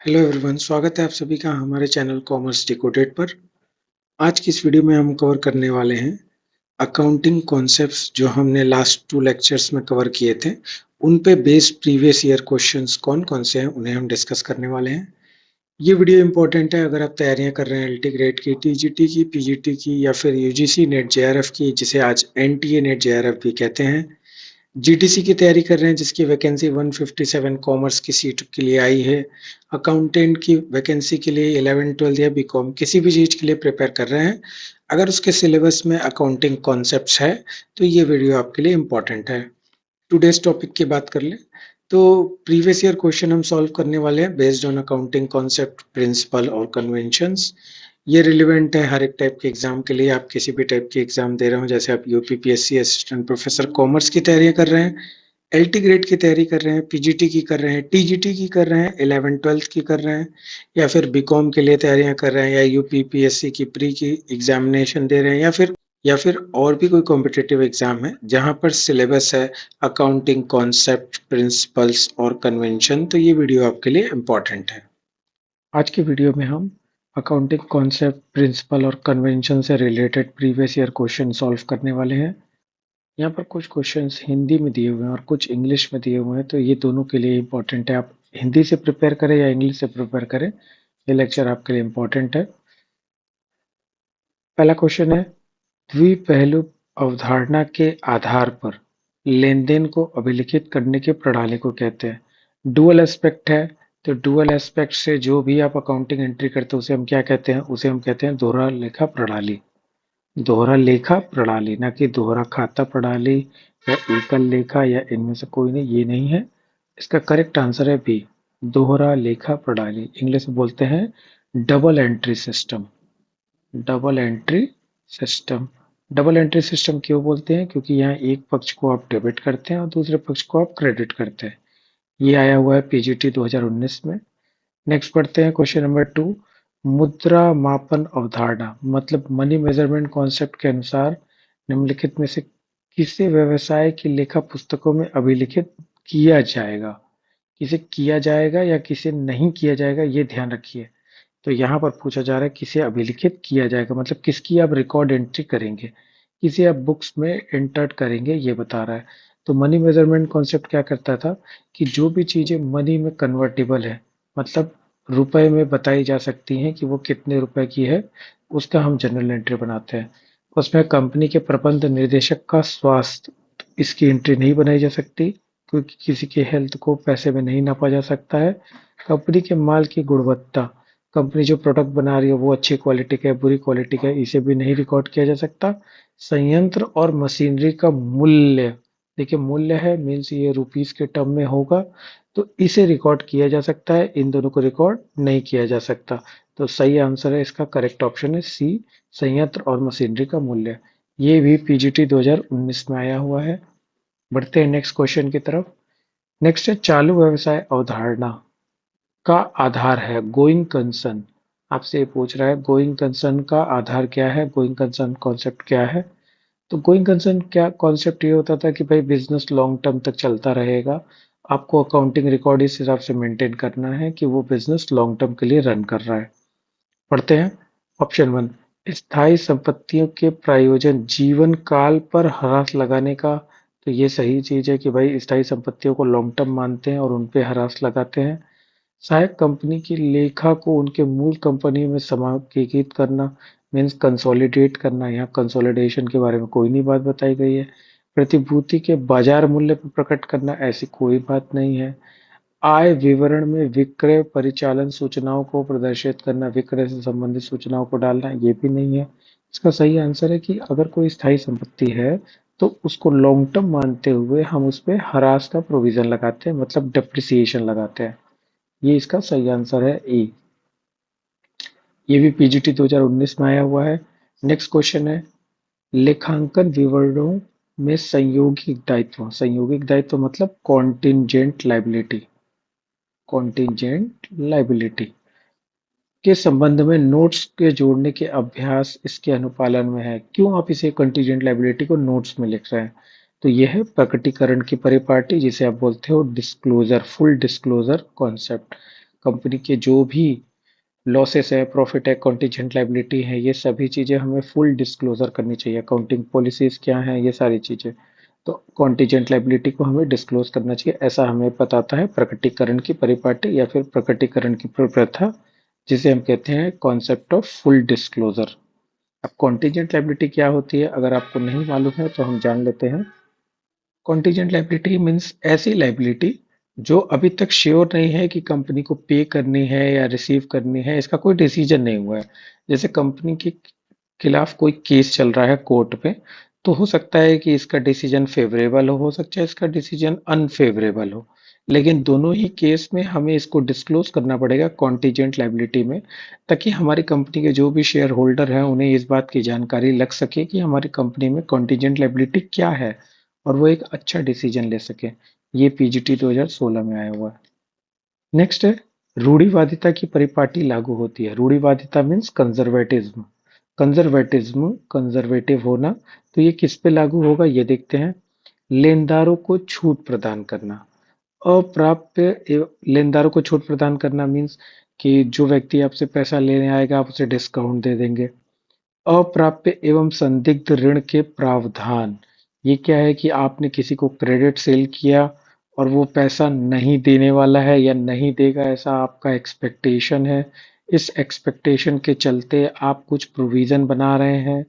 Hello everyone, स्वागत है आप सभी का हमारे चैनल कॉमर्स डिकोडेड पर। आज की इस वीडियो में हम कवर करने वाले हैं अकाउंटिंग कॉन्सेप्ट्स जो हमने लास्ट 2 लेक्चर्स में कवर किए थे। उन पे बेस्ड प्रीवियस ईयर क्वेश्चंस कौन कौन से हैं उन्हें हम डिस्कस करने वाले हैं। ये वीडियो इंपॉर्टेंट है अगर आप तैयारियां कर रहे हैं एलटी ग्रेड की, टीजीटी की, पीजीटी की या फिर यूजीसी नेट जेआरएफ की, जिसे आज एनटीए नेट जेआरएफ भी कहते हैं। जीटीसी की तैयारी कर रहे हैं जिसकी वैकेंसी 157 कॉमर्स की सीट के लिए आई है। अकाउंटेंट की वैकेंसी के लिए 11 12 या बीकॉम किसी भी चीज के लिए प्रिपेयर कर रहे हैं, अगर उसके सिलेबस में अकाउंटिंग कॉन्सेप्ट्स है तो ये वीडियो आपके लिए इम्पोर्टेंट है। टुडेज टॉपिक की बात कर ले तो प्रीवियस ईयर क्वेश्चन हम सॉल्व करने वाले हैं based on accounting concept, principle और कन्वेंशंस। ये रिलेवेंट है हर एक टाइप के एग्जाम के लिए। आप किसी भी टाइप की एग्जाम दे रहे हो, जैसे आप यूपीपीएससी असिस्टेंट प्रोफेसर कॉमर्स की तैयारी कर रहे हैं, एलटी ग्रेड की तैयारी कर रहे हैं, पीजीटी की कर रहे हैं, टीजीटी की कर रहे हैं, 11 12 की कर रहे हैं, या फिर बीकॉम के लिए तैयारियां कर रहे हैं, या यूपीपीएससी की प्री की एग्जामिनेशन दे रहे हैं, या फिर और भी कोई कॉम्पिटिटिव एग्जाम है जहां पर सिलेबस है अकाउंटिंग कॉन्सेप्ट, प्रिंसिपल्स और कन्वेंशन, तो ये वीडियो आपके लिए इम्पोर्टेंट है। आज की वीडियो में हम अकाउंटिंग कॉन्सेप्ट, प्रिंसिपल और कन्वेंशन से related previous year question solve करने वाले हैं। यहाँ पर कुछ क्वेश्चंस हिंदी में दिए हुए हैं और कुछ इंग्लिश में दिए हुए हैं, तो ये दोनों के लिए इम्पोर्टेंट है। आप हिंदी से प्रिपेयर करें या इंग्लिश से प्रिपेयर करें, ये लेक्चर आपके लिए इम्पोर्टेंट है। पहला क्वेश्चन है, द्विपहलू अवधारणा के आधार पर लेनदेन को अभिलिखित करने की प्रणाली को कहते हैं। डुअल एस्पेक्ट है, तो डुअल एस्पेक्ट से जो भी आप अकाउंटिंग एंट्री करते हैं उसे हम क्या कहते हैं? उसे हम कहते हैं दोहरा लेखा प्रणाली। दोहरा लेखा प्रणाली, ना कि दोहरा खाता प्रणाली या एकल लेखा या इनमें से कोई नहीं, ये नहीं है। इसका करेक्ट आंसर है बी, दोहरा लेखा प्रणाली। इंग्लिश में बोलते हैं double entry system. Double entry system. Double entry system क्यों बोलते हैं? क्योंकि यहाँ एक पक्ष को आप डेबिट करते हैं और दूसरे पक्ष को आप क्रेडिट करते हैं। ये आया हुआ है पीजीटी 2019 में। नेक्स्ट पढ़ते हैं क्वेश्चन नंबर 2। मुद्रा मापन अवधारणा मतलब मनी मेजरमेंट कॉन्सेप्ट के अनुसार निम्नलिखित में से किसे व्यवसाय की लेखा पुस्तकों में अभिलिखित किया जाएगा? किसे किया जाएगा या किसे नहीं किया जाएगा, ये ध्यान रखिए। तो यहाँ पर पूछा जा रहा है किसे अभिलिखित किया जाएगा, मतलब किसकी आप रिकॉर्ड एंट्री करेंगे, किसे आप बुक्स में एंटर्ड करेंगे, ये बता रहा है। तो मनी मेजरमेंट कॉन्सेप्ट क्या करता था कि जो भी चीजें मनी में कन्वर्टेबल है, मतलब रुपए में बताई जा सकती हैं कि वो कितने रुपए की है, उसका हम जनरल एंट्री बनाते हैं। उसमें कंपनी के प्रबंध निर्देशक का स्वास्थ्य, इसकी एंट्री नहीं बनाई जा सकती क्योंकि किसी के हेल्थ को पैसे में नहीं नापा जा सकता है। कंपनी के माल की गुणवत्ता, कंपनी जो प्रोडक्ट बना रही है वो अच्छी क्वालिटी का है, बुरी क्वालिटी का है, इसे भी नहीं रिकॉर्ड किया जा सकता। संयंत्र और मशीनरी का मूल्य, देखिए मूल्य है मीन्स ये रुपीस के टर्म में होगा, तो इसे रिकॉर्ड किया जा सकता है, इन दोनों को रिकॉर्ड नहीं किया जा सकता। तो सही आंसर है इसका, करेक्ट ऑप्शन है सी, संयंत्र और मशीनरी का मूल्य। ये भी पीजीटी 2019 में आया हुआ है। बढ़ते हैं नेक्स्ट क्वेश्चन की तरफ। नेक्स्ट है चालू व्यवसाय अवधारणा का आधार है गोइंग कंसर्न। आपसे ये पूछ रहा है गोइंग कंसर्न का आधार क्या है, गोइंग कंसर्न कॉन्सेप्ट क्या है? तो गोइंग कंसर्न क्या कॉन्सेप्ट, ये होता था कि भाई बिजनेस लॉन्ग टर्म तक चलता रहेगा, आपको अकाउंटिंग रिकॉर्ड इस हिसाब से मेंटेन करना है कि वो बिजनेस लॉन्ग टर्म के लिए रन कर रहा है। पढ़ते हैं ऑप्शन 1, स्थायी संपत्तियों के प्रायोजन जीवन काल पर ह्रास लगाने का। तो ये सही चीज है कि भाई स्थायी संपत्तियों को लॉन्ग टर्म मानते हैं और उन पे ह्रास लगाते हैं। सहायक कंपनी की लेखा को उनके मूल कंपनी में समायोजित करना, मीन्स कंसोलिडेट करना। यहाँ कंसोलिडेशन के बारे में कोई नहीं बात बताई गई है। प्रतिभूति के बाजार मूल्य पर प्रकट करना, ऐसी कोई बात नहीं है। आय विवरण में विक्रय परिचालन सूचनाओं को प्रदर्शित करना, विक्रय से संबंधित सूचनाओं को डालना, ये भी नहीं है। इसका सही आंसर है कि अगर कोई स्थायी संपत्ति है तो उसको लॉन्ग टर्म मानते हुए हम उस पे ह्रास का प्रोविजन लगाते हैं, मतलब डेप्रिसिएशन लगाते हैं। ये इसका सही आंसर है ए। ये भी पीजीटी 2019 में आया हुआ है। नेक्स्ट क्वेश्चन है, लेखांकन विवरणों में संयोगिक दायित्व, संयोगिक दायित्व मतलब कॉन्टिंजेंट लाइबिलिटी, कॉन्टिंजेंट लाइबिलिटी के संबंध में नोट्स के जोड़ने के अभ्यास इसके अनुपालन में है। क्यों आप इसे कंटीजेंट लाइबिलिटी को नोट्स में लिख रहे हैं? तो यह है प्रकटीकरण की परिपाटी, जिसे आप बोलते हो disclosure, full disclosure concept. Company के जो भी लॉसेस है, प्रॉफिट है, कॉन्टीजेंट लाइबिलिटी है, ये सभी चीज़ें हमें फुल डिस्क्लोजर करनी चाहिए। अकाउंटिंग पॉलिसीज क्या हैं, ये सारी चीज़ें। तो कॉन्टीजेंट लाइबिलिटी को हमें डिस्क्लोज करना चाहिए, ऐसा हमें बताता है प्रकटीकरण की परिपाटी या फिर प्रकटीकरण की प्रथा, जिसे हम कहते हैं कॉन्सेप्ट ऑफ फुल डिस्क्लोजर। अब कॉन्टीजेंट लाइबिलिटी क्या होती है, अगर आपको नहीं मालूम है तो हम जान लेते हैं। कॉन्टीजेंट लाइबिलिटी मीन्स ऐसी लाइबिलिटी जो अभी तक श्योर नहीं है कि कंपनी को पे करनी है या रिसीव करनी है, इसका कोई डिसीजन नहीं हुआ है। जैसे कंपनी के खिलाफ कोई केस चल रहा है कोर्ट पे, तो हो सकता है कि इसका डिसीजन फेवरेबल हो सकता है इसका डिसीजन अनफेवरेबल हो, लेकिन दोनों ही केस में हमें इसको डिस्क्लोज करना पड़ेगा कॉन्टीजेंट लाइबिलिटी में, ताकि हमारी कंपनी के जो भी शेयर होल्डर हैं उन्हें इस बात की जानकारी लग सके कि हमारी कंपनी में कॉन्टीजेंट लाइबिलिटी क्या है और वो एक अच्छा डिसीजन ले सके। ये पीजीटी 2016 में आया हुआ है। नेक्स्ट है रूढ़िवादिता की परिपाटी लागू होती है। रूढ़िवादिता मीन्स कंजर्वेटिज्म। कंजर्वेटिव होना, तो ये किस पे लागू होगा ये देखते हैं। लेनदारों को छूट प्रदान करना। लेनदारों को छूट प्रदान करना मीन्स कि जो व्यक्ति आपसे पैसा लेने आएगा आप उसे डिस्काउंट दे देंगे। अप्राप्य एवं संदिग्ध ऋण के प्रावधान, ये क्या है कि आपने किसी को क्रेडिट सेल किया और वो पैसा नहीं देने वाला है या नहीं देगा, ऐसा आपका एक्सपेक्टेशन है। इस एक्सपेक्टेशन के चलते आप कुछ प्रोविजन बना रहे हैं,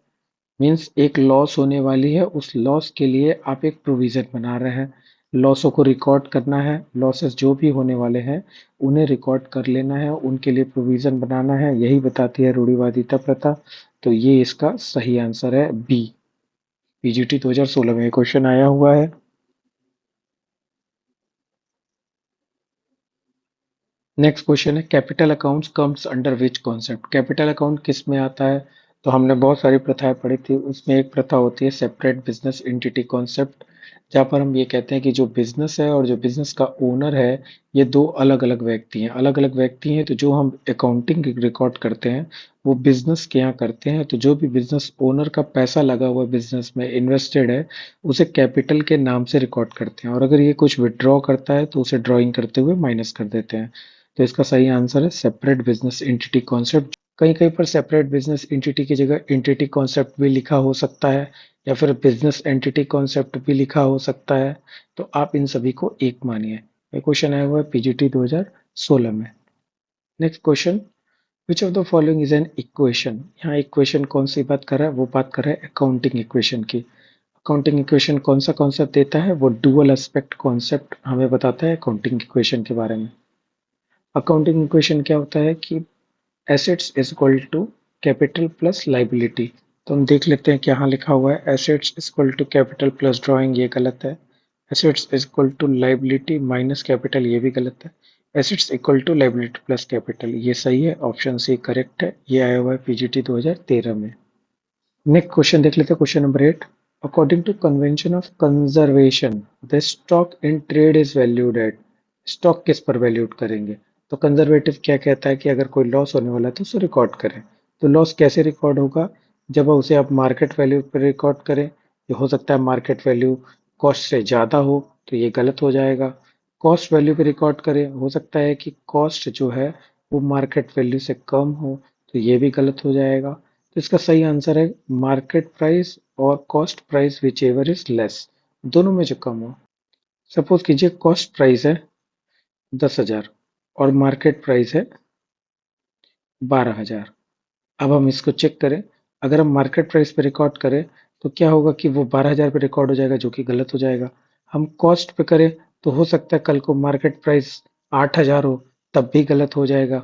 मीन्स एक लॉस होने वाली है, उस लॉस के लिए आप एक प्रोविजन बना रहे हैं। लॉसों को रिकॉर्ड करना है, लॉसेस जो भी होने वाले हैं उन्हें रिकॉर्ड कर लेना है, उनके लिए प्रोविजन बनाना है, यही बताती है रूढ़िवादिता प्रथा। तो ये इसका सही आंसर है बी। पीजीटी 2016 में क्वेश्चन आया हुआ है। नेक्स्ट क्वेश्चन है capital accounts comes under which concept. Capital account किस में आता है, तो हमने बहुत सारी प्रथाएं पढ़ी थी, उसमें एक प्रथा होती है सेपरेट बिजनेस एंटिटी कॉन्सेप्ट, जहाँ पर हम ये कहते हैं कि जो बिजनेस है और जो बिजनेस का ओनर है, ये दो अलग अलग व्यक्ति हैं। अलग अलग व्यक्ति हैं तो जो हम अकाउंटिंग रिकॉर्ड करते हैं वो बिजनेस के यहाँ करते हैं। तो जो भी बिजनेस ओनर का पैसा लगा हुआ बिजनेस में इन्वेस्टेड है, उसे कैपिटल के नाम से रिकॉर्ड करते हैं, और अगर ये कुछ विड्रॉ करता है तो उसे ड्रॉइंग करते हुए माइनस कर देते हैं। तो इसका सही आंसर है सेपरेट बिजनेस एंटिटी कॉन्सेप्ट। कहीं कहीं पर सेपरेट बिजनेस एंटिटी की जगह एंटिटी कॉन्सेप्ट भी लिखा हो सकता है, या फिर बिजनेस एंटिटी कॉन्सेप्ट भी लिखा हो सकता है। तो आप इन सभी को एक मानिए। ये क्वेश्चन आया हुआ है पीजीटी 2016 में। Next question, which of the following is an equation. यहाँ इक्वेशन कौन सी बात कर रहा है, वो बात कर रहा है अकाउंटिंग इक्वेशन की। अकाउंटिंग इक्वेशन कौन सा कॉन्सेप्ट देता है, वो डुअल एस्पेक्ट कॉन्सेप्ट हमें बताता है अकाउंटिंग इक्वेशन के बारे में। अकाउंटिंग इक्वेशन क्या होता है कि assets is equal to capital plus liability. तो हम देख लेते हैं कि यहाँ लिखा हुआ है assets is equal to capital plus drawing, ये गलत है। Assets is equal to liability minus capital, ये भी गलत है। Assets equal to liability plus capital, ये सही है, ऑप्शन सी करेक्ट है। ये आया हुआ है पीजीटी 2013 में। नेक्स्ट क्वेश्चन देख लेते हैं, question number 8। According to convention of conservation the stock in trade is valued at. Stock किस पर वैल्यूड करेंगे, तो कंजर्वेटिव क्या कहता है कि अगर कोई लॉस होने वाला है तो उसे रिकॉर्ड करें। तो लॉस कैसे रिकॉर्ड होगा, जब उसे आप मार्केट वैल्यू पर रिकॉर्ड करें। ये हो सकता है मार्केट वैल्यू कॉस्ट से ज़्यादा हो, तो ये गलत हो जाएगा। कॉस्ट वैल्यू पे रिकॉर्ड करें, हो सकता है कि कॉस्ट जो है वो मार्केट वैल्यू से कम हो, तो ये भी गलत हो जाएगा। तो इसका सही आंसर है मार्केट प्राइस और cost price whichever is less, दोनों में जो कम हो। सपोज कीजिए कॉस्ट प्राइस है 10,000 और मार्केट प्राइस है 12,000। अब हम इसको चेक करें, अगर हम मार्केट प्राइस पे रिकॉर्ड करें तो क्या होगा कि वो 12,000 पे रिकॉर्ड हो जाएगा, जो कि गलत हो जाएगा। हम कॉस्ट पे करें तो हो सकता है कल को मार्केट प्राइस 8,000 हो, तब भी गलत हो जाएगा।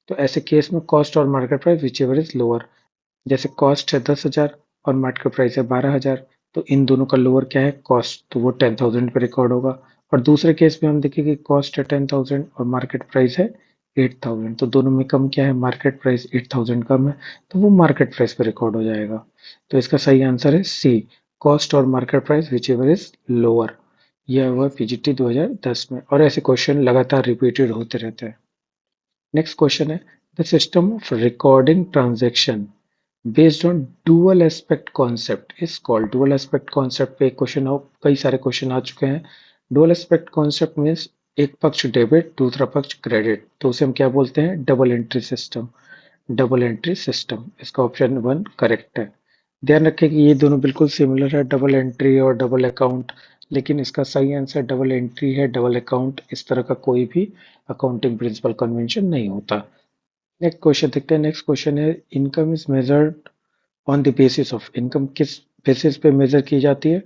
तो ऐसे केस में कॉस्ट और market price whichever is lower, जैसे कॉस्ट है 10,000 और मार्केट प्राइस है 12,000, तो इन दोनों का लोअर क्या है कॉस्ट, तो वो 10,000 पे रिकॉर्ड होगा। और दूसरे केस में हम देखेंगे कॉस्ट है 10,000 और मार्केट प्राइस है 8,000, तो दोनों में कम क्या है, मार्केट प्राइस 8,000 कम है, तो वो मार्केट प्राइस पे रिकॉर्ड हो जाएगा। तो इसका सही आंसर है सी, कॉस्ट और market price whichever is lower. यह हुआ पीजीटी 2010 में, और ऐसे क्वेश्चन लगातार रिपीटेड होते रहते हैं। नेक्स्ट क्वेश्चन है the system of recording transaction based on dual aspect concept is called. Dual aspect concept पे क्वेश्चन कई सारे क्वेश्चन आ चुके हैं। डुअल एस्पेक्ट कॉन्सेप्ट मीन्स एक पक्ष डेबिट, दूसरा पक्ष क्रेडिट, तो उसे हम क्या बोलते हैं? Double entry system. Double entry system, इसका ऑप्शन 1 करेक्ट है। ध्यान रखें कि ये दोनों बिल्कुल सिमिलर है, डबल एंट्री और डबल अकाउंट, लेकिन इसका सही आंसर डबल एंट्री है, डबल अकाउंट इस तरह का कोई भी अकाउंटिंग प्रिंसिपल कन्वेंशन नहीं होता। नेक्स्ट क्वेश्चन देखते हैं। नेक्स्ट क्वेश्चन है, income is measured on the basis of. Income किस बेसिस पे मेजर की जाती है?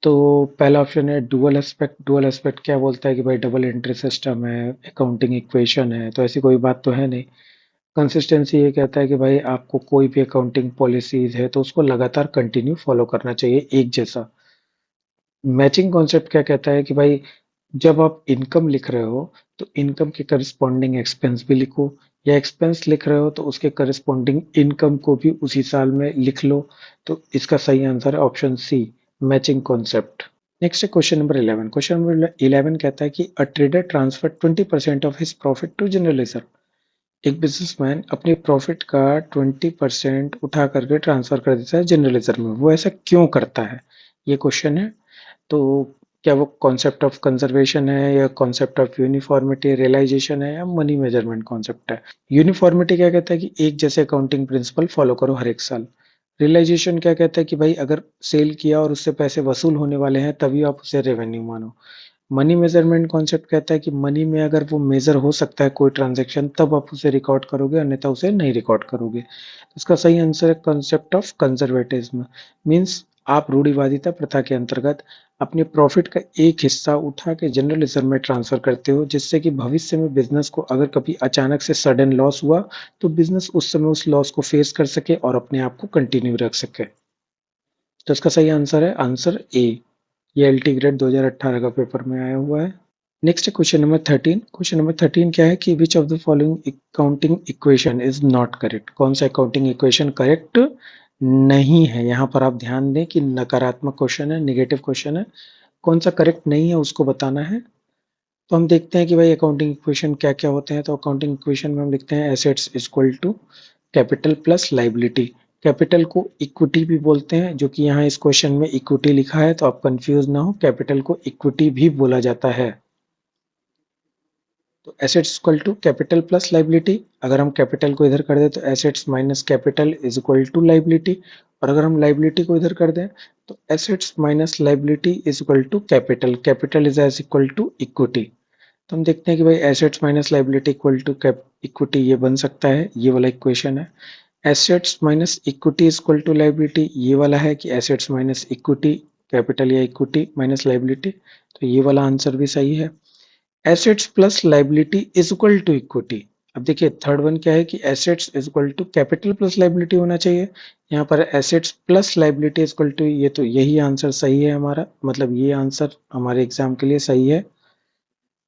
तो पहला ऑप्शन है डुअल एस्पेक्ट। डुअल एस्पेक्ट क्या बोलता है कि भाई डबल एंट्री सिस्टम है, अकाउंटिंग इक्वेशन है, तो ऐसी कोई बात तो है नहीं। कंसिस्टेंसी ये कहता है कि भाई आपको कोई भी अकाउंटिंग पॉलिसीज है तो उसको लगातार कंटिन्यू फॉलो करना चाहिए एक जैसा। मैचिंग कॉन्सेप्ट क्या कहता है कि भाई जब आप इनकम लिख रहे हो तो इनकम के करस्पॉन्डिंग एक्सपेंस भी लिखो, या एक्सपेंस लिख रहे हो तो उसके करस्पॉन्डिंग इनकम को भी उसी साल में लिख लो। तो इसका सही आंसर है option C, matching concept. Next है क्वेश्चन नंबर 11। क्वेश्चन नंबर 11 कहता है कि a trader transfer 20% of his profit to general reserve. एक बिजनेसमैन अपने प्रॉफिट का 20% उठा करके ट्रांसफर कर देता है जनरल रिजर्व में। वो ऐसा क्यों करता है, ये क्वेश्चन है। तो क्या वो कॉन्सेप्ट ऑफ कंजर्वेशन है, या कॉन्सेप्ट ऑफ यूनिफॉर्मिटी रियलाइजेशन है, या मनी मेजरमेंट कॉन्सेप्ट है? यूनिफॉर्मिटी क्या कहता है कि एक जैसे अकाउंटिंग प्रिंसिपल फॉलो करो हर एक साल। रियलाइजेशन क्या कहता है कि भाई अगर सेल किया और उससे पैसे वसूल होने वाले हैं तभी आप उसे रेवेन्यू मानो। मनी मेजरमेंट कॉन्सेप्ट कहता है कि मनी में अगर वो मेजर हो सकता है कोई ट्रांजैक्शन तब आप उसे रिकॉर्ड करोगे, अन्यथा उसे नहीं रिकॉर्ड करोगे। इसका सही आंसर है कॉन्सेप्ट ऑफ कंजर्वेटिज्म। मीन्स आप रूढ़िवादिता प्रथा के अंतर्गत अपने प्रॉफिट का एक हिस्सा उठा के जनरल रिजर्व में ट्रांसफर करते हो, जिससे कि भविष्य में बिजनेस को अगर कभी अचानक से सडन लॉस हुआ तो बिजनेस उस समय उस लॉस को फेस कर सके और अपने आप को कंटिन्यू रख सके। तो इसका सही आंसर है आंसर ए। ये एलटी ग्रेड 2018 का पेपर में आया हुआ है। नेक्स्ट है क्वेश्चन नंबर 13। क्वेश्चन नंबर 13 क्या है कि विच of the following accounting equation is not correct. कौन सा अकाउंटिंग इक्वेशन करेक्ट नहीं है? यहाँ पर आप ध्यान दें कि नकारात्मक क्वेश्चन है, नेगेटिव क्वेश्चन है। कौन सा करेक्ट नहीं है उसको बताना है। तो हम देखते हैं कि भाई अकाउंटिंग इक्वेशन क्या क्या होते हैं। तो अकाउंटिंग इक्वेशन में हम लिखते हैं assets equal to capital plus liability. Capital को इक्विटी भी बोलते हैं, जो कि यहाँ इस क्वेश्चन में इक्विटी लिखा है, तो आप कंफ्यूज ना हो, कैपिटल को इक्विटी भी बोला जाता है। तो assets equal to capital plus liability. अगर हम कैपिटल को इधर कर दें तो assets minus capital is equal to liability, और अगर हम लाइबिलिटी को इधर कर दें तो assets minus liability is equal to capital. Capital is as equal to equity. तो हम देखते हैं कि भाई assets minus liability equal to equity ये बन सकता है, ये वाला इक्वेशन है। Assets minus equity is equal to liability ये वाला है कि एसेट्स माइनस इक्विटी कैपिटल या इक्विटी माइनस लाइबिलिटी, तो ये वाला आंसर भी सही है। Assets plus liability is equal to equity. अब देखिए थर्ड वन क्या है कि assets is equal to capital plus liability होना चाहिए। यहाँ पर assets plus liability is equal to, ये तो यही आंसर सही है हमारा, मतलब ये आंसर हमारे एग्जाम के लिए सही है।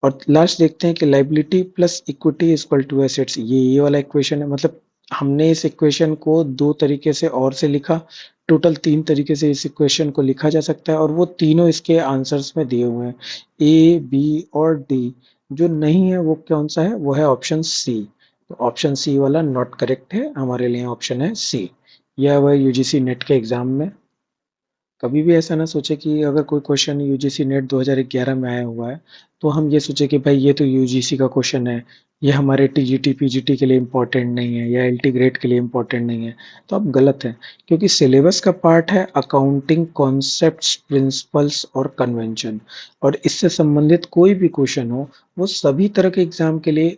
और लास्ट देखते हैं कि liability plus equity is equal to assets, ये वाला इक्वेशन है। मतलब हमने इस इक्वेशन को दो तरीके से और से लिखा, टोटल तीन तरीके से इस इक्वेशन को लिखा जा सकता है, और वो तीनों इसके आंसर्स में दिए हुए हैं, ए बी और डी। जो नहीं है वो कौन सा है? वो है ऑप्शन सी। तो ऑप्शन सी वाला नॉट करेक्ट है, हमारे लिए ऑप्शन है सी। यह वह यूजीसी नेट के एग्जाम में कभी भी ऐसा ना सोचे कि अगर कोई क्वेश्चन यूजीसी नेट 2011 में आया हुआ है तो हम ये सोचे कि भाई ये तो यूजीसी का क्वेश्चन है, ये हमारे टीजीटी पीजीटी के लिए इम्पोर्टेंट नहीं है, या एलटी ग्रेड के लिए इम्पोर्टेंट नहीं है। तो आप गलत हैं, क्योंकि सिलेबस का पार्ट है अकाउंटिंग कॉन्सेप्ट्स, प्रिंसिपल्स और कन्वेंशन, और इससे संबंधित कोई भी क्वेश्चन हो वो सभी तरह के एग्जाम के लिए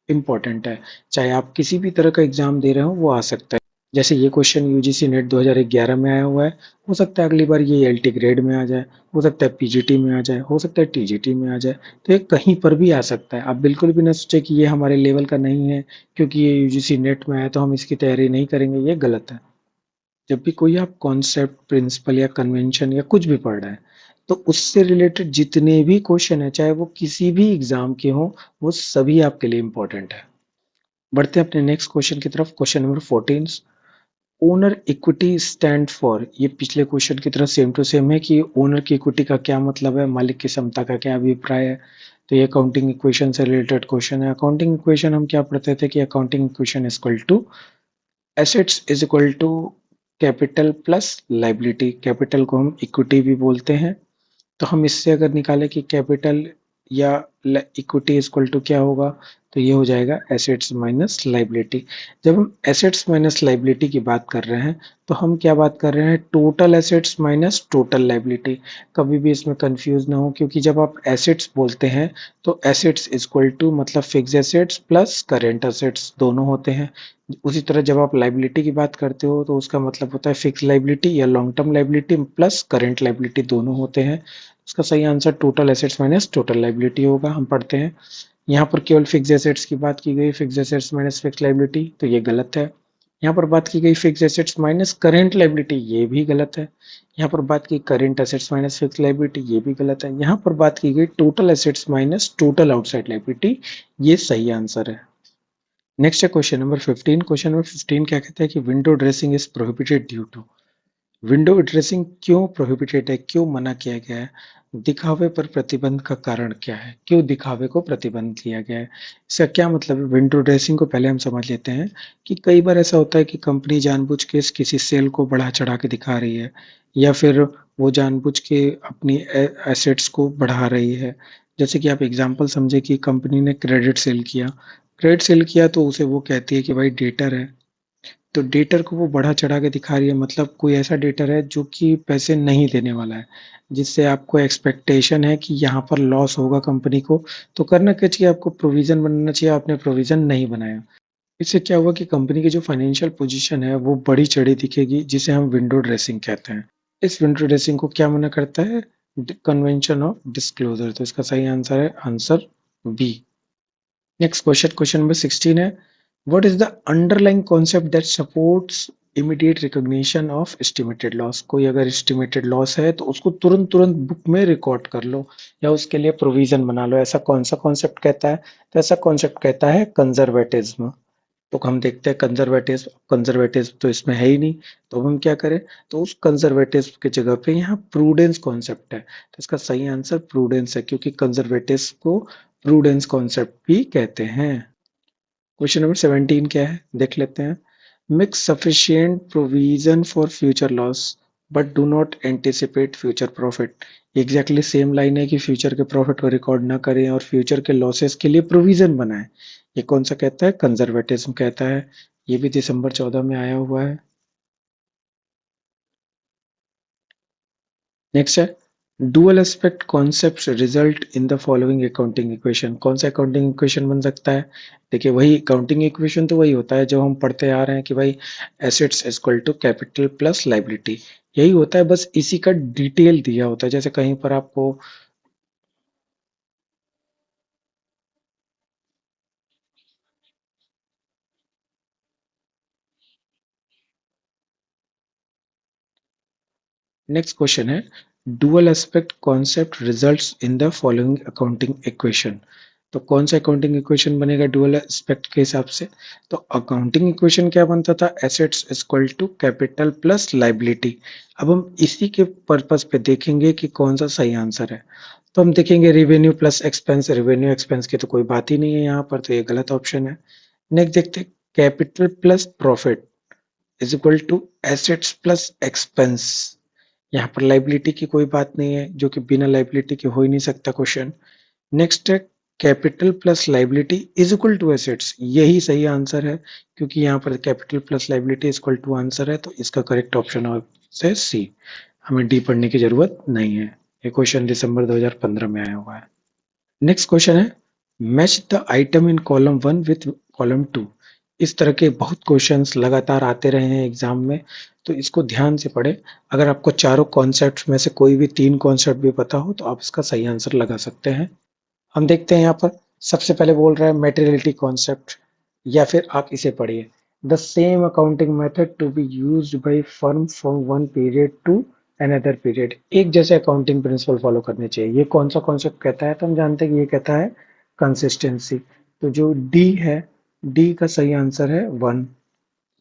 इम्पोर्टेंट है। चाहे आप किसी भी तरह का एग्जाम दे रहे हो वो आ सकता है। जैसे ये क्वेश्चन यूजीसी नेट 2011 में आया हुआ है, हो सकता है अगली बार ये एलटी ग्रेड में आ जाए, हो सकता है पीजीटी में आ जाए, हो सकता है टीजीटी में आ जाए। तो ये कहीं पर भी आ सकता है। आप बिल्कुल भी ना सोचे कि ये हमारे लेवल का नहीं है, क्योंकि ये यूजीसी नेट में आया तो हम इसकी तैयारी नहीं करेंगे, ये गलत है। जब भी कोई आप कॉन्सेप्ट, प्रिंसिपल या कन्वेंशन या कुछ भी पढ़ रहे हैं, तो उससे रिलेटेड जितने भी क्वेश्चन है, चाहे वो किसी भी एग्जाम के हों, वो सभी आपके लिए इम्पोर्टेंट है। बढ़ते हैं अपने नेक्स्ट क्वेश्चन की तरफ। Question number 14। Owner equity stand for, ये पिछले क्वेश्चन की तरह सेम टू सेम है कि ओनर की इक्विटी का क्या मतलब है, मालिक की क्षमता का क्या अभिप्राय है। तो ये अकाउंटिंग इक्वेशन से रिलेटेड क्वेश्चन है। अकाउंटिंग इक्वेशन हम क्या पढ़ते थे कि accounting equation is equal to assets is equal to capital plus liability. Capital को हम इक्विटी भी बोलते हैं। तो हम इससे अगर निकालें कि कैपिटल या इक्विटी इक्वल टू क्या होगा, तो ये हो जाएगा एसेट्स माइनस लाइबिलिटी। जब हम एसेट्स माइनस लाइबिलिटी की बात कर रहे हैं तो हम क्या बात कर रहे हैं, total assets minus total liability. कभी भी इसमें कंफ्यूज ना हो, क्योंकि जब आप एसेट्स बोलते हैं तो एसेट्स इक्वल टू मतलब fix assets plus current assets दोनों होते हैं। उसी तरह जब आप लाइबिलिटी की बात करते हो तो उसका मतलब होता है फिक्स लाइबिलिटी या long term liability plus current liability दोनों होते हैं। उसका सही answer total assets minus total liability होगा। हम पढ़ते हैं यहाँ पर केवल फिक्स एसेट्स की बात की गई, fix assets minus fix liability, तो ये गलत है। यहाँ पर बात की गई fix assets minus current liability, ये भी गलत है। यहाँ पर बात की current assets minus fix liability, ये भी गलत है। यहाँ पर बात की गई total assets minus total outside liability, ये सही आंसर है। नेक्स्ट है क्वेश्चन नंबर 15। क्वेश्चन नंबर 15 क्या कहता है कि window dressing is prohibited due to. Window dressing क्यों प्रोहिबिटेड है, क्यों मना किया गया है, दिखावे पर प्रतिबंध का कारण क्या है, क्यों दिखावे को प्रतिबंध किया गया है, इसका क्या मतलब है। विंडो ड्रेसिंग को पहले हम समझ लेते हैं कि कई बार ऐसा होता है कि कंपनी जानबूझ के किसी सेल को बढ़ा चढ़ा के दिखा रही है, या फिर वो जानबूझ के अपनी एसेट्स को बढ़ा रही है। जैसे कि आप एग्जांपल समझे कि कंपनी ने क्रेडिट सेल किया तो उसे वो कहती है कि भाई डेटर है, तो डेटर को वो बढ़ा चढ़ा के दिखा रही है, मतलब कोई ऐसा डेटर है जो कि पैसे नहीं देने वाला है, जिससे आपको एक्सपेक्टेशन है कि यहाँ पर लॉस होगा कंपनी को। तो करना क्या चाहिए, आपको प्रोविजन बनाना चाहिए, आपने प्रोविजन नहीं बनाया। इससे क्या हुआ कि कंपनी की जो फाइनेंशियल पोजीशन है वो बड़ी चढ़ी दिखेगी, जिसे हम विंडो ड्रेसिंग कहते हैं। इस विंडो ड्रेसिंग को क्या मना करता है, कन्वेंशन ऑफ डिस्क्लोजर। तो इसका सही आंसर है answer B. Next question, question number 16 है, what is the underlying concept that supports immediate recognition of estimated loss. कोई अगर एस्टिमेटेड लॉस है तो उसको तुरंत तुरंत बुक में रिकॉर्ड कर लो या उसके लिए प्रोविजन बना लो, ऐसा कौन सा कॉन्सेप्ट कहता है, तो ऐसा कॉन्सेप्ट कहता है कंजर्वेटिज्म। तो हम देखते हैं कंजर्वेटिव, कंजर्वेटिव तो इसमें है ही नहीं, तो अब हम क्या करें, तो उस कंजर्वेटिव की जगह पे यहाँ प्रूडेंस कॉन्सेप्ट है, तो इसका सही आंसर प्रूडेंस है, क्योंकि कंजर्वेटिव को प्रूडेंस कॉन्सेप्ट भी कहते हैं। क्वेश्चन नंबर 17 क्या है देख लेते हैं, make sufficient provision for future loss but do not anticipate future profit. Exactly same line है कि फ्यूचर के प्रॉफिट को रिकॉर्ड ना करें और फ्यूचर के लॉसेस के लिए प्रोविजन बनाएं। ये कौन सा कहता है, कंजर्वेटिज्म कहता है। ये भी दिसंबर 14 में आया हुआ है। नेक्स्ट है, dual aspect concept result in the following accounting equation. कौन सा अकाउंटिंग इक्वेशन बन सकता है, देखिए वही अकाउंटिंग इक्वेशन तो वही होता है जो हम पढ़ते आ रहे हैं कि भाई assets equal to capital plus liability, यही होता है, बस इसी का डिटेल दिया होता है। जैसे कहीं पर आपको नेक्स्ट क्वेश्चन है, dual aspect concept results in the following accounting equation. तो कौन सा अकाउंटिंग इक्वेशन बनेगा डुअल एस्पेक्ट के हिसाब से, तो अकाउंटिंग इक्वेशन क्या बनता था, assets equal to capital plus liability. अब हम इसी के पर्पस पे देखेंगे कि कौन सा सही आंसर है। तो हम देखेंगे revenue plus expense, revenue expense की तो कोई बात ही नहीं है यहाँ पर, तो ये गलत ऑप्शन है। नेक्स्ट देखते हैं, capital plus profit is equal to assets plus expense. यहाँ पर लाइबिलिटी की कोई बात नहीं है, जो कि बिना लाइबिलिटी के हो ही नहीं सकता क्वेश्चन। नेक्स्ट है, capital plus liability is equal to assets, यही सही आंसर है, क्योंकि यहाँ पर capital plus liability is equal to answer है, तो इसका करेक्ट ऑप्शन है सी। हमें डी पढ़ने की जरूरत नहीं है। ये क्वेश्चन दिसंबर 2015 में आया हुआ है। नेक्स्ट क्वेश्चन है, match the item in column one with column to. इस तरह के बहुत क्वेश्चंस लगातार आते रहे हैं एग्जाम में, तो इसको ध्यान से पढ़े। अगर आपको चारों कॉन्सेप्ट में से कोई भी तीन कॉन्सेप्ट भी पता हो तो आप इसका सही आंसर लगा सकते हैं। हम देखते हैं यहाँ पर, सबसे पहले बोल रहा है मेटेरियलिटी कॉन्सेप्ट, या फिर आप इसे पढ़िए, the same accounting method to be used by firm from one period to another period. एक जैसे अकाउंटिंग प्रिंसिपल फॉलो करने चाहिए, ये कौन सा कॉन्सेप्ट कहता है, तो हम जानते हैं कि ये कहता है कंसिस्टेंसी। तो जो डी है, डी का सही आंसर है वन।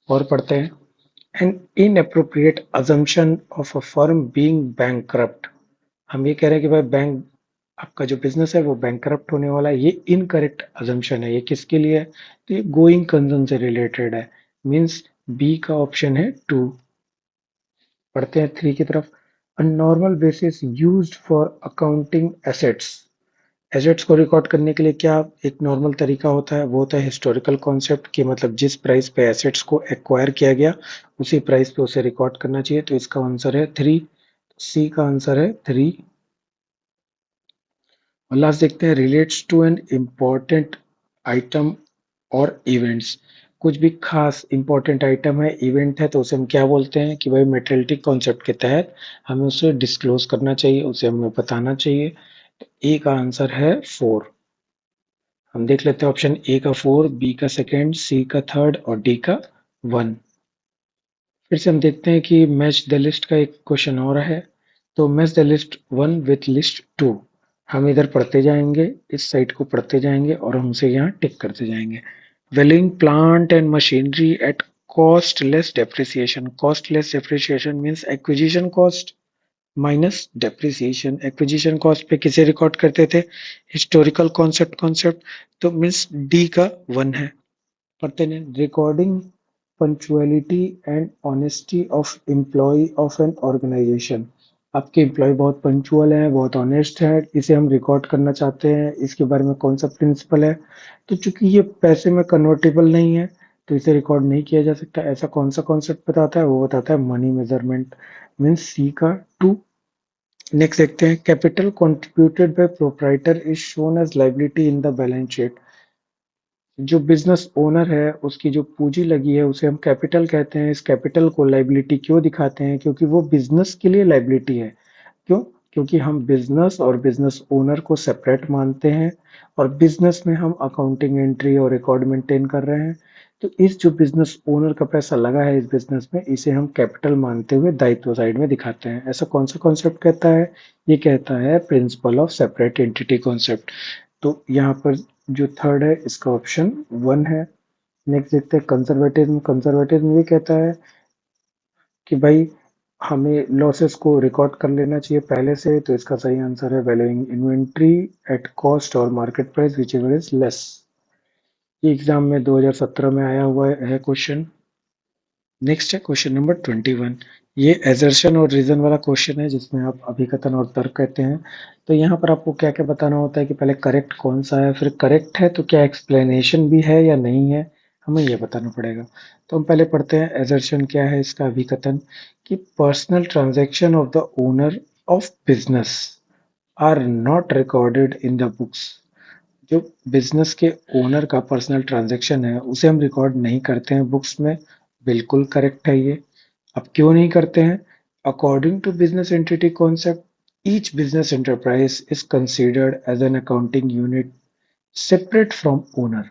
और पढ़ते हैं, an inappropriate assumption of a firm being bankrupt. हम ये कह रहे हैं कि भाई बैंक, आपका जो बिजनेस है वो बैंकरप्ट होने वाला है, ये इनकरेक्ट अजम्पशन है। ये किसके लिए है, तो ये गोइंग कंसर्न से रिलेटेड है, मींस बी का ऑप्शन है टू। पढ़ते हैं थ्री की तरफ, a normal basis used for accounting assets assets को रिकॉर्ड करने के लिए क्या एक नॉर्मल तरीका होता है, वो होता है हिस्टोरिकल कॉन्सेप्ट कि मतलब जिस प्राइस पे एसेट्स को एक्वायर किया गया उसी प्राइस पे उसे रिकॉर्ड करना चाहिए। तो इसका आंसर है 3, सी का आंसर है 3। और लास्ट देखते हैं, relates to an important item और इवेंट्स। कुछ भी खास इंपॉर्टेंट आइटम है, इवेंट है, तो उसे हम क्या बोलते हैं कि भाई मेटेरियलिटी कॉन्सेप्ट के तहत हमें उसे डिस्क्लोज करना चाहिए, उसे हमें बताना चाहिए। तो ए का आंसर है 4। हम देख लेते हैं ऑप्शन ए का 4, बी का सेकेंड, सी का थर्ड और डी का 1। फिर से हम देखते हैं कि मैच द लिस्ट का एक क्वेश्चन और है। तो match the list 1 with list 2। हम इधर पढ़ते जाएंगे, इस साइड को पढ़ते जाएंगे और हम उसे यहाँ टिक करते जाएंगे। Valuing plant and machinery at cost less depreciation. Cost less depreciation means acquisition cost minus depreciation. Acquisition cost पे किसे रिकॉर्ड करते थे, हिस्टोरिकल कॉन्सेप्ट तो मीन्स डी का 1 है। पढ़ते हैं, recording punctuality and honesty of employ of an organisation. आपके एम्प्लॉय बहुत पंक्चुअल है, बहुत ऑनेस्ट है, इसे हम रिकॉर्ड करना चाहते हैं, इसके बारे में कौन सा प्रिंसिपल है। तो चूंकि ये पैसे में कन्वर्टेबल नहीं है तो इसे रिकॉर्ड नहीं किया जा सकता। ऐसा कौन सा कॉन्सेप्ट बताता है, वो बताता है मनी मेजरमेंट, मीन्स सी का 2। नेक्स्ट देखते हैं, capital contributed by proprietor is shown as liability in the balance sheet. जो बिजनेस ओनर है उसकी जो पूंजी लगी है उसे हम कैपिटल कहते हैं। इस कैपिटल को लायबिलिटी क्यों दिखाते हैं, क्योंकि वो बिजनेस के लिए लायबिलिटी है। क्यों? क्योंकि हम बिजनेस और बिजनेस ओनर को सेपरेट मानते हैं और बिजनेस में हम अकाउंटिंग एंट्री और रिकॉर्ड मेंटेन कर रहे हैं। तो इस जो बिजनेस ओनर का पैसा लगा है इस बिजनेस में, इसे हम कैपिटल मानते हुए दायित्व साइड में दिखाते हैं। ऐसा कौन सा कॉन्सेप्ट कहता है, ये कहता है principle of separate entity concept. तो यहाँ पर जो थर्ड है इसका ऑप्शन 1 है। नेक्स्ट देखते हैं कंजर्वेटिज्म। कंजर्वेटिज्म ये कहता है कि भाई हमें लॉसेस को रिकॉर्ड कर लेना चाहिए पहले से। तो इसका सही आंसर है वैल्यूइंग इन्वेंट्री एट कॉस्ट और market price whichever is less. ये एग्जाम में 2017 में आया हुआ है क्वेश्चन। नेक्स्ट है क्वेश्चन नंबर 21। ये एजर्शन और रीजन वाला क्वेश्चन है जिसमें आप अभिकथन और तर्क कहते हैं। तो यहाँ पर आपको क्या क्या बताना होता है कि पहले करेक्ट कौन सा है, फिर करेक्ट है तो क्या एक्सप्लेनेशन भी है या नहीं है, हमें यह बताना पड़ेगा। तो हम पहले पढ़ते हैं एजर्शन क्या है, इसका अभिकथन कि personal transaction of the owner of business are not recorded in the books. जो बिजनेस के ओनर का पर्सनल ट्रांजैक्शन है उसे हम रिकॉर्ड नहीं करते हैं बुक्स में। बिल्कुल करेक्ट है ये। अब क्यों नहीं करते हैं? According to business entity concept each business enterprise is considered as an accounting unit separate from owner.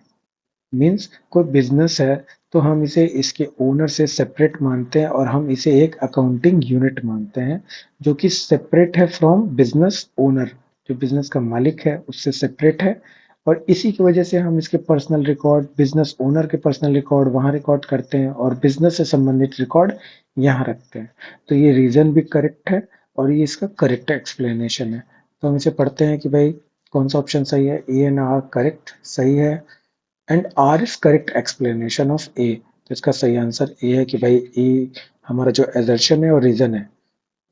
Means कोई बिजनेस है तो हम इसे इसके ओनर से सेपरेट मानते हैं और हम इसे एक अकाउंटिंग यूनिट मानते हैं जो कि सेपरेट है फ्रॉम बिजनेस ओनर। जो बिजनेस का मालिक है उससे सेपरेट है और इसी की वजह से हम इसके पर्सनल रिकॉर्ड, बिजनेस ओनर के पर्सनल रिकॉर्ड वहां रिकॉर्ड करते हैं और बिजनेस से संबंधित रिकॉर्ड यहाँ रखते हैं। तो ये रीजन भी करेक्ट है और ये इसका करेक्ट एक्सप्लेनेशन है। तो हम इसे पढ़ते हैं कि भाई कौन सा ऑप्शन सही है। ए एंड आर करेक्ट सही है and R is correct explanation of A. तो इसका सही आंसर ए है कि भाई ए हमारा जो एजर्शन है और रीजन है,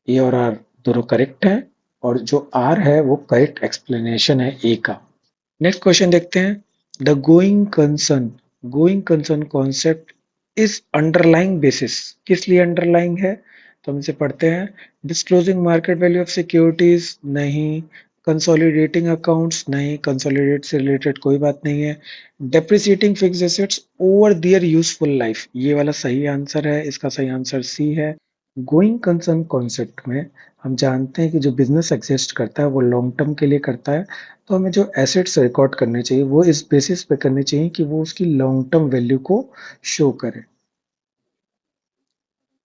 ए और आर दोनों करेक्ट है और जो आर है वो करेक्ट एक्सप्लेनेशन है ए का। नेक्स्ट क्वेश्चन देखते हैं, the going concern concept is underlying basis. किस लिए अंडरलाइंग है, तो हम इसे पढ़ते हैं। Disclosing market value of securities नहीं, कंसोलिडेटिंग अकाउंट्स नहीं, कंसोलिडेट से रिलेटेड कोई बात नहीं है, depreciating fixed assets over their useful life, ये वाला सही आंसर है। इसका सही आंसर सी है। गोइंग कंसर्न कॉन्सेप्ट में हम जानते हैं कि जो बिजनेस एग्जिस्ट करता है वो लॉन्ग टर्म के लिए करता है। तो हमें जो एसेट्स रिकॉर्ड करने चाहिए वो इस बेसिस पे करने चाहिए कि वो उसकी लॉन्ग टर्म वैल्यू को शो करे।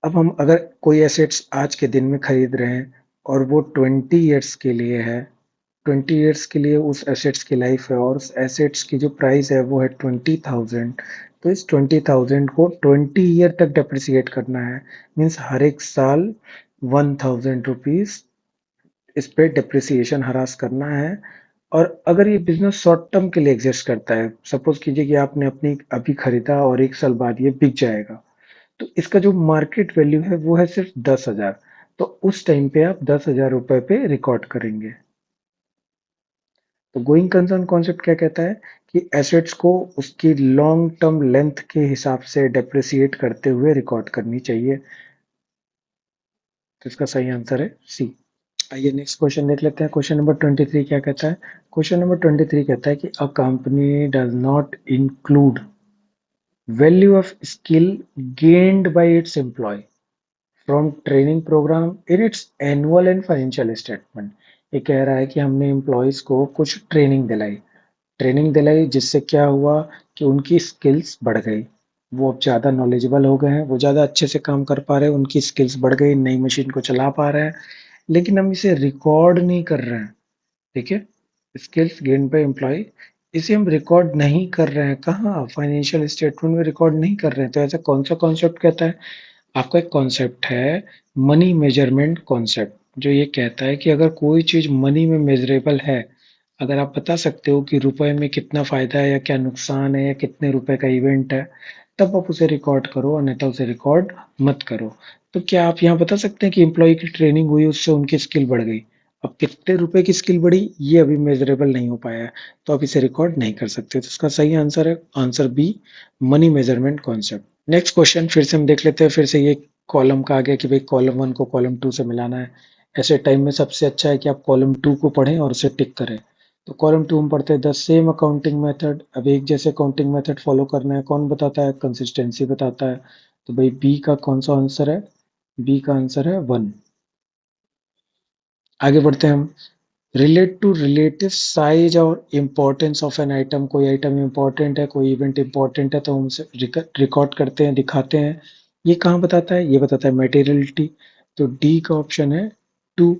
अब हम अगर कोई एसेट्स आज के दिन में खरीद रहे हैं और वो 20 ईयर्स के लिए है, 20 ईयर्स के लिए उस एसेट्स की लाइफ है और उस एसेट्स की जो प्राइस है वो है 20,000। तो इस 20,000 को 20 ईयर तक डेप्रिसिएट करना है। मीन्स हर एक साल 1,000 रुपीज इस पे डिप्रिसिएशन हरास करना है। और अगर ये बिजनेस शॉर्ट टर्म के लिए एग्जिस्ट करता है, सपोज कीजिए कि आपने अपनी अभी खरीदा और 1 साल बाद ये बिक जाएगा, तो इसका जो मार्केट वैल्यू है वो है सिर्फ 10,000। तो उस टाइम पे आप 10,000 रुपए पे रिकॉर्ड करेंगे। तो गोइंग कंसर्न कॉन्सेप्ट क्या कहता है कि एसेट्स को उसकी लॉन्ग टर्म लेंथ के हिसाब से डेप्रिसिएट करते हुए रिकॉर्ड करनी चाहिए। तो इसका सही आंसर है सी। आइए नेक्स्ट क्वेश्चन देख लेते हैं। क्वेश्चन नंबर 23 क्या कहता है? क्वेश्चन नंबर 23 कहता है कि a company does not include value of skill gained by its employ from training programme in its annual and financial statement. ये कह रहा है कि हमने एम्प्लॉयज को कुछ ट्रेनिंग दिलाई जिससे क्या हुआ कि उनकी स्किल्स बढ़ गई, वो अब ज़्यादा नॉलेजेबल हो गए हैं, वो ज़्यादा अच्छे से काम कर पा रहे हैं, उनकी स्किल्स बढ़ गई, नई मशीन को चला पा रहे हैं, लेकिन हम इसे रिकॉर्ड नहीं कर रहे हैं। ठीक है, स्किल्स गेन बाय एम्प्लॉय, इसे हम रिकॉर्ड नहीं कर रहे हैं, कहाँ फाइनेंशियल स्टेटमेंट में रिकॉर्ड नहीं कर रहे हैं। तो ऐसा कौन सा कॉन्सेप्ट कहता है? आपका एक कॉन्सेप्ट है मनी मेजरमेंट कॉन्सेप्ट, जो ये कहता है कि अगर कोई चीज मनी में मेजरेबल है, अगर आप बता सकते हो कि रुपए में कितना फायदा है या क्या नुकसान है या कितने रुपए का इवेंट है, तब आप उसे रिकॉर्ड करो, अन्यथा उसे रिकॉर्ड मत करो। तो क्या आप यहाँ बता सकते हैं कि एम्प्लॉय की ट्रेनिंग हुई, उससे उनकी स्किल बढ़ गई? अब कितने रुपए की स्किल बढ़ी ये अभी मेजरेबल नहीं हो पाया है, तो आप इसे रिकॉर्ड नहीं कर सकते। तो इसका सही आंसर है answer B, money measurement concept. Next question फिर से हम देख लेते हैं। फिर से ये कॉलम का आ गया कि भाई कॉलम वन को कॉलम टू से मिलाना है। ऐसे टाइम में सबसे अच्छा है कि आप कॉलम टू को पढ़ें और उसे टिक करें। तो कॉलम टू में पढ़ते हैं द सेम अकाउंटिंग मेथड। अब एक जैसे अकाउंटिंग मेथड फॉलो करना है, कौन बताता है? कंसिस्टेंसी बताता है। तो भाई बी का कौन सा आंसर है? बी का आंसर है वन। आगे बढ़ते हैं हम। रिलेट टू रिलेटिव साइज और इम्पोर्टेंस ऑफ एन आइटम। कोई आइटम इम्पोर्टेंट है, कोई इवेंट इम्पोर्टेंट है, तो हम उसे रिकॉर्ड करते हैं, दिखाते हैं। ये कहाँ बताता है? ये बताता है मटेरियलिटी। तो डी का ऑप्शन है टू।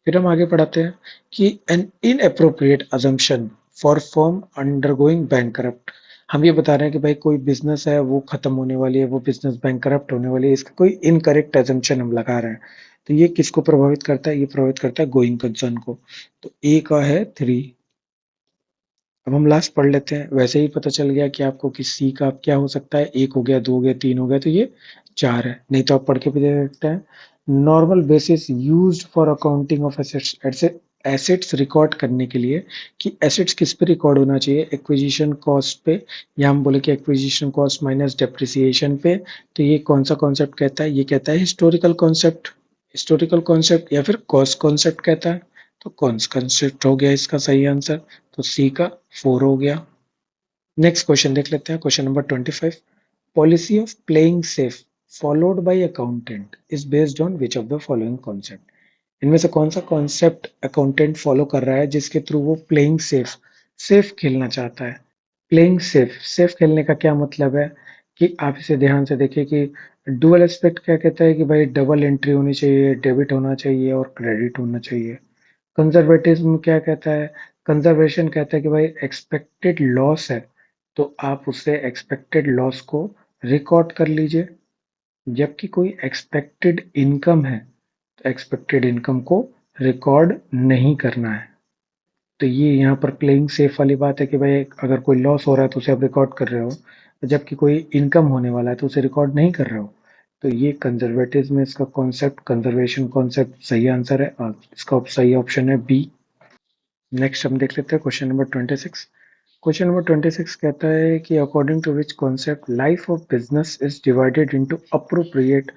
फिर हम आगे पढ़ाते हैं कि an inappropriate assumption for firm undergoing bankrupt. हम ये बता रहे हैं कि भाई कोई बिजनेस है वो खत्म होने वाली है, वो बिजनेस बैंकरप्ट होने वाली है, इसका कोई इनकरेक्ट अजम्पशन हम लगा रहे हैं। तो ये किसको प्रभावित करता है? ये प्रभावित करता है गोइंग कंसर्न को। तो ए का है थ्री। अब हम लास्ट पढ़ लेते हैं। वैसे ही पता चल गया कि आपको कि सी का क्या हो सकता है, एक हो गया, दो हो गया, तीन हो गया, तो ये चार है। नहीं तो आप पढ़ के भी दे सकते हैं। Normal basis used for accounting of assets. ऐसे एसेट्स रिकॉर्ड करने के लिए कि एसेट्स किस पे रिकॉर्ड होना चाहिए? एक्विजिशन कॉस्ट पे, या हम बोले कि एक्विजिशन कॉस्ट माइनस डेप्रिसिएशन पे। तो ये कौन सा कॉन्सेप्ट कहता है? ये कहता है हिस्टोरिकल कॉन्सेप्ट। हिस्टोरिकल कॉन्सेप्ट या फिर कॉस्ट कॉन्सेप्ट कहता है। तो कॉस्ट कॉन्सेप्ट हो गया इसका सही आंसर। तो सी का फोर हो गया। नेक्स्ट क्वेश्चन देख लेते हैं। Question number 25। Policy of playing safe followed by accountant is based on which of the following concept. इनमें से कौन सा कॉन्सेप्ट अकाउंटेंट फॉलो कर रहा है जिसके थ्रू वो प्लेइंग सेफ, सेफ खेलना चाहता है? प्लेइंग सेफ, सेफ खेलने का क्या मतलब है कि आप इसे ध्यान से देखिए कि डुअल एस्पेक्ट क्या कहता है कि भाई डबल एंट्री होनी चाहिए, डेबिट होना चाहिए और क्रेडिट होना चाहिए। कंजर्वेटिज्म क्या कहता है? कंजर्वेशन कहता है कि भाई एक्सपेक्टेड लॉस है, तो आप उससे एक्सपेक्टेड लॉस को रिकॉर्ड कर लीजिए। जबकि कोई एक्सपेक्टेड इनकम है, तो एक्सपेक्टेड इनकम को रिकॉर्ड नहीं करना है। तो ये यहाँ पर प्लेइंग सेफ वाली बात है कि भाई अगर कोई लॉस हो रहा है तो उसे आप रिकॉर्ड कर रहे हो, जबकि कोई इनकम होने वाला है तो उसे रिकॉर्ड नहीं कर रहे हो। तो ये कंजर्वेटिव में इसका कॉन्सेप्ट, कंजर्वेशन कॉन्सेप्ट सही आंसर है और इसका सही ऑप्शन है बी। नेक्स्ट हम देख लेते हैं क्वेश्चन नंबर 26। क्वेश्चन नंबर 26 कहता है कि according to which concept life of business is divided into appropriate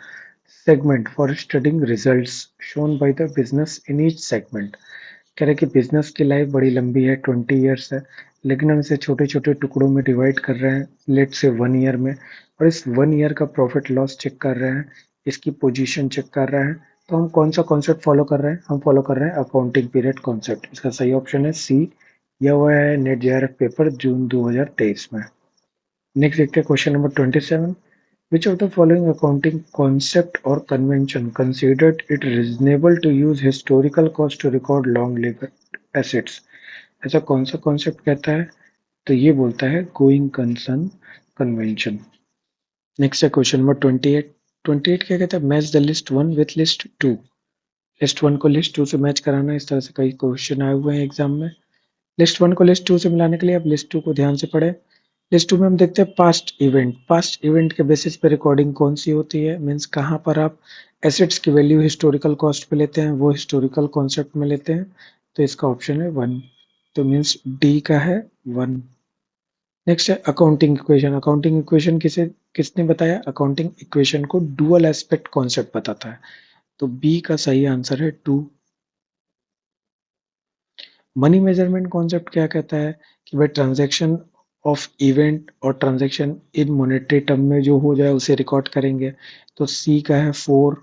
segment for studying results shown by the business in each segment. कह रहे कि बिजनेस की लाइफ बड़ी लंबी है, 20 ईयर्स है, लेकिन हम इसे छोटे छोटे टुकड़ों में डिवाइड कर रहे हैं, लेट से 1 ईयर में, और इस 1 ईयर का प्रॉफिट लॉस चेक कर रहे हैं, इसकी पोजीशन चेक कर रहे हैं। तो हम कौन सा कॉन्सेप्ट फॉलो कर रहे हैं? हम फॉलो कर रहे हैं अकाउंटिंग पीरियड कॉन्सेप्ट। इसका सही ऑप्शन है सी। यह हुआ है नेट जेआरएफ पेपर जून 2023 में। नेक्स्ट देखते हैं question number 27। Which of the following accounting concept or convention considered it reasonable to use historical cost to record long-lived assets? ऐसा कौन सा कॉन्सेप्ट कहता है? तो ये बोलता है गोइंग कंसर्न कन्वेंशन। नेक्स्ट है क्वेश्चन नंबर 28। 28 क्या कहता है? Match the list one with list two. List one को लिस्ट टू से मैच कराना, इस तरह से कई क्वेश्चन आए हुए हैं एग्जाम में। लिस्ट वन को लिस्ट टू से मिलाने के लिए आप लिस्ट टू को ध्यान से पढ़े। लिस्ट टू में हम देखते हैं पास्ट इवेंट। पास्ट इवेंट के बेसिस पे रिकॉर्डिंग कौन सी होती है? मीन्स कहाँ पर आप एसेट्स की वैल्यू हिस्टोरिकल कॉस्ट पे लेते हैं, वो हिस्टोरिकल कॉन्सेप्ट में लेते हैं। तो इसका ऑप्शन है वन। तो मीन्स डी का है 1। नेक्स्ट है अकाउंटिंग इक्वेशन। अकाउंटिंग इक्वेशन किसने बताया? अकाउंटिंग इक्वेशन को डुअल एस्पेक्ट कॉन्सेप्ट बताता है, तो बी का सही आंसर है 2। मनी मेजरमेंट कॉन्सेप्ट क्या कहता है कि भाई ट्रांजैक्शन ऑफ इवेंट और ट्रांजैक्शन इन मॉनेटरी टर्म में जो हो जाए उसे रिकॉर्ड करेंगे, तो सी का है 4।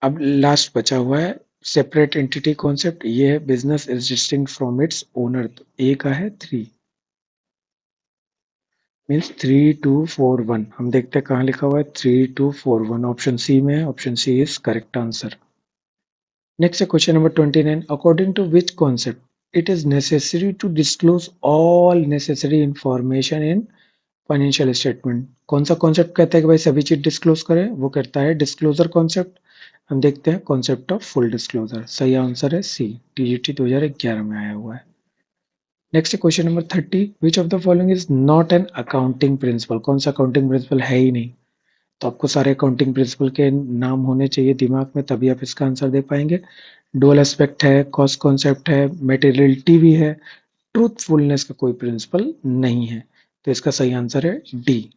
अब लास्ट बचा हुआ है सेपरेट एंटिटी कॉन्सेप्ट, ये है business is distinct from its owner, तो ए का है 3। मीन्स 3241। हम देखते हैं कहाँ लिखा हुआ है 3241, ऑप्शन सी में है, option C is correct answer. Next है question number 29। According to which concept it is necessary to disclose all necessary information in financial statement? कौन सा कॉन्सेप्ट कहता है कि भाई सभी चीज डिस्क्लोज करें? वो कहता है डिस्क्लोजर कॉन्सेप्ट। हम देखते हैं कॉन्सेप्ट ऑफ फुल डिस्क्लोजर, सही आंसर है सी, टीजीटी 2011 में आया हुआ है। Next question number 30। Which of the following is not an accounting principle? कौन सा अकाउंटिंग प्रिंसिपल है ही नहीं? तो आपको सारे अकाउंटिंग प्रिंसिपल के नाम होने चाहिए दिमाग में, तभी आप इसका आंसर दे पाएंगे। डुअल एस्पेक्ट है, कॉस्ट कॉन्सेप्ट है, मेटेरियलिटी भी है, ट्रूथफुलनेस का कोई प्रिंसिपल नहीं है, तो इसका सही आंसर है डी।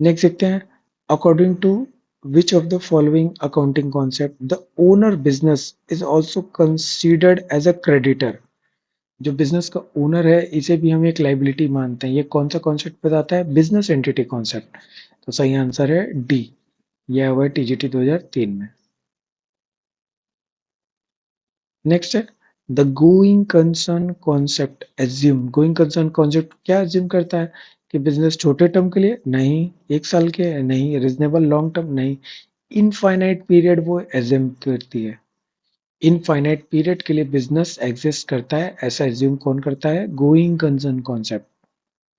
नेक्स्ट देखते हैं according to which of the following accounting concept the owner business is also considered as a creditor? जो बिजनेस का ओनर है इसे भी हम एक लाइबिलिटी मानते हैं, ये कौन सा कॉन्सेप्ट बताता है? बिजनेस एंटिटी कॉन्सेप्ट, तो सही आंसर है डी, यह हुआ टीजीटी 2003 में। नेक्स्ट है the going concern concept assume. Going concern concept क्या एज्यूम करता है कि बिजनेस छोटे टर्म के लिए नहीं, 1 साल के नहीं, रीजनेबल लॉन्ग टर्म नहीं, इनफाइनाइट पीरियड वो एज्यूम करती है। इनफाइनाइट पीरियड के लिए बिजनेस एग्जिस्ट करता है, ऐसा एज्यूम कौन करता है? Going concern concept.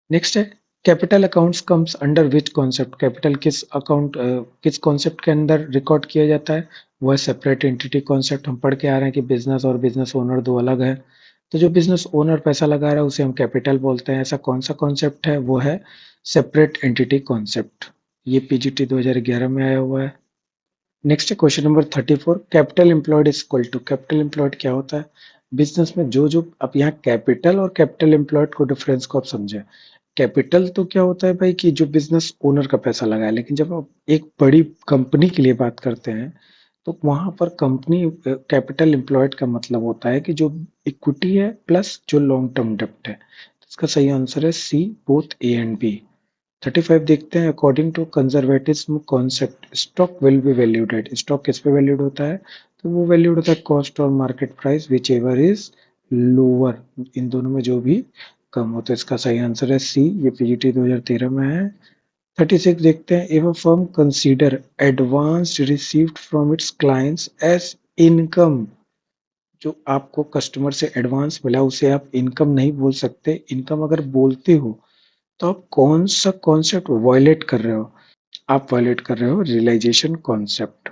नेक्स्ट है capital accounts comes under which concept? Capital किस कॉन्सेप्ट के अंदर रिकॉर्ड किया जाता है? वह सेपरेट एंटिटी कॉन्सेप्ट। हम पढ़ के आ रहे हैं कि बिजनेस और बिजनेस ओनर दो अलग है, तो जो बिजनेस ओनर पैसा लगा रहा है उसे हम कैपिटल बोलते हैं। ऐसा कौन सा कॉन्सेप्ट है? वो है सेपरेट एंटिटी कॉन्सेप्ट, ये पीजीटी 2011 में आया हुआ है। नेक्स्ट है question number 34। Capital employed is equal to, capital employed क्या होता है? बिजनेस में जो जो अब यहाँ कैपिटल और कैपिटल एम्प्लॉयड को डिफरेंस को आप समझे। कैपिटल तो क्या होता है भाई कि जो बिजनेस ओनर का पैसा लगा है, लेकिन जब आप एक बड़ी कंपनी के लिए बात करते हैं तो वहां पर कंपनी कैपिटल एम्प्लॉयड का मतलब होता है कि जो इक्विटी है प्लस जो लॉन्ग टर्म डेप्ट है। इसका सही आंसर है C, both A and B. 35 देखते हैं according to conservatism concept stock will be valued. Stock किस पे वैल्यूड होता है? तो वो वैल्यूड होता है कॉस्ट और market price whichever is lower, इन दोनों में जो भी कम हो, तो इसका सही आंसर है सी, ये पीजीटी 2013 में है। 36 देखते हैं if a firm consider advance received from its clients as income. जो आपको कस्टमर से एडवांस मिला उसे आप इनकम नहीं बोल सकते, इनकम अगर बोलते हो तो आप कौन सा कॉन्सेप्ट वायलेट कर रहे हो? आप वायलेट कर रहे हो रियलाइजेशन कॉन्सेप्ट।